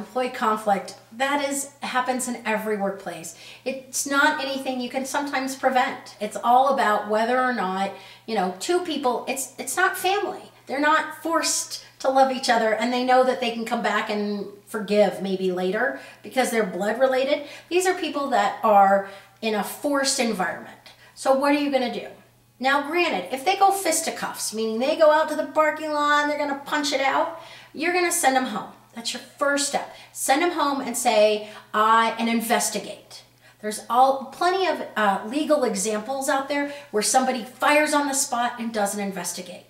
employee conflict, happens in every workplace. It's not anything you can sometimes prevent. It's all about whether or not, two people, it's not family. They're not forced to love each other, and they know that they can come back and forgive maybe later because they're blood related. These are people that are in a forced environment. So what are you going to do? Now, granted, if they go fisticuffs, meaning they go out to the parking lot and they're going to punch it out, you're going to send them home. That's your first step. Send them home and say, and investigate. There's plenty of legal examples out there where somebody fires on the spot and doesn't investigate.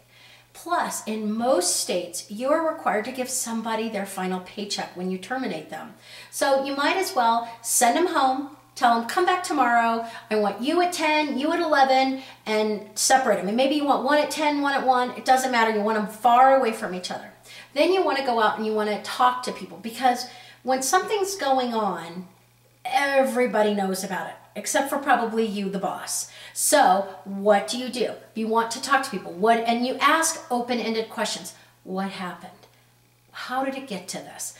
Plus, in most states, you are required to give somebody their final paycheck when you terminate them. So you might as well send them home, tell them, come back tomorrow. I want you at 10, you at 11, and separate them. And maybe you want one at 10, one at 1. It doesn't matter. You want them far away from each other. Then you want to go out and you want to talk to people, because when something's going on, everybody knows about it, except for probably you, the boss. So what do? You want to talk to people. And you ask open-ended questions. What happened? How did it get to this?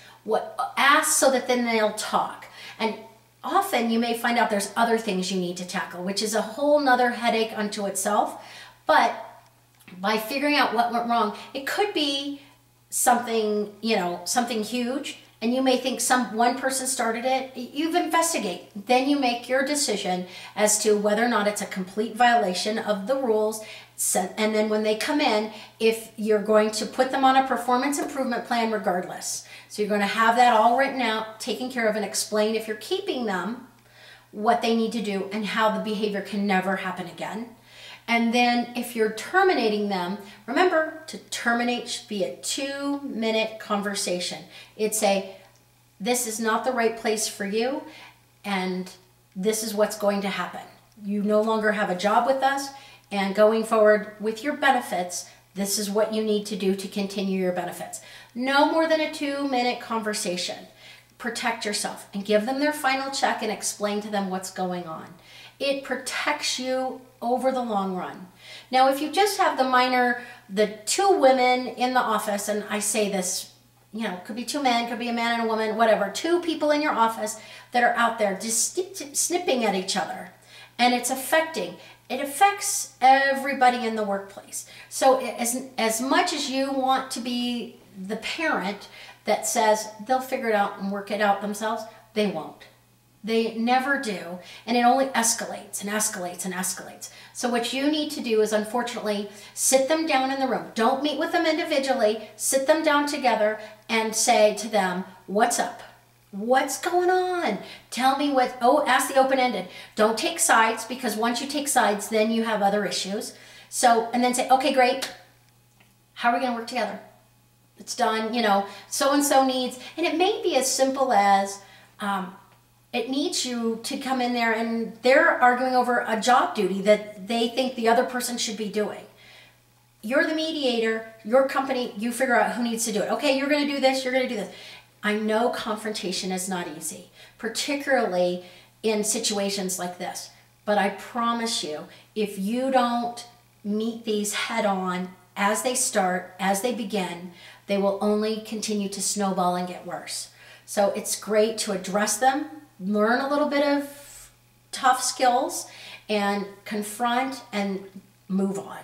Ask so that then they'll talk. And often you may find out there's other things you need to tackle, which is a whole nother headache unto itself. But by figuring out what went wrong, it could be something, something huge, and you may think one person started it. You investigate. Then you make your decision as to whether or not it's a complete violation of the rules. And then when they come in, if you're going to put them on a performance improvement plan regardless. So you're going to have that all written out, taken care of, and explain, if you're keeping them, what they need to do and how the behavior can never happen again. And then if you're terminating them, remember, to terminate should be a 2-minute conversation. It's this is not the right place for you, and this is what's going to happen. You no longer have a job with us, and going forward with your benefits, this is what you need to do to continue your benefits. No more than a 2-minute conversation. Protect yourself and give them their final check and explain to them what's going on. It protects you over the long run. Now, if you just have the 2 women in the office, and I say this, could be 2 men, could be a man and a woman, whatever, 2 people in your office that are out there just snipping at each other, and it affects everybody in the workplace. So as much as you want to be the parent that says they'll figure it out and work it out themselves, they won't. They never do, and it only escalates and escalates and escalates. So what you need to do is, unfortunately, sit them down in the room. Don't meet with them individually. Sit them down together and say to them, what's up? What's going on? Tell me ask the open-ended. Don't take sides, because once you take sides, then you have other issues. So, and then say, okay, great. How are we going to work together? It's done, so-and-so needs, and it may be as simple as, it needs you to come in there and they're arguing over a job duty that they think the other person should be doing. You're the mediator, your company, you figure out who needs to do it. Okay, you're going to do this, you're going to do this. I know confrontation is not easy, particularly in situations like this. But I promise you, if you don't meet these head on as they start, as they begin, they will only continue to snowball and get worse. So it's great to address them, learn a little bit of tough skills, and confront and move on.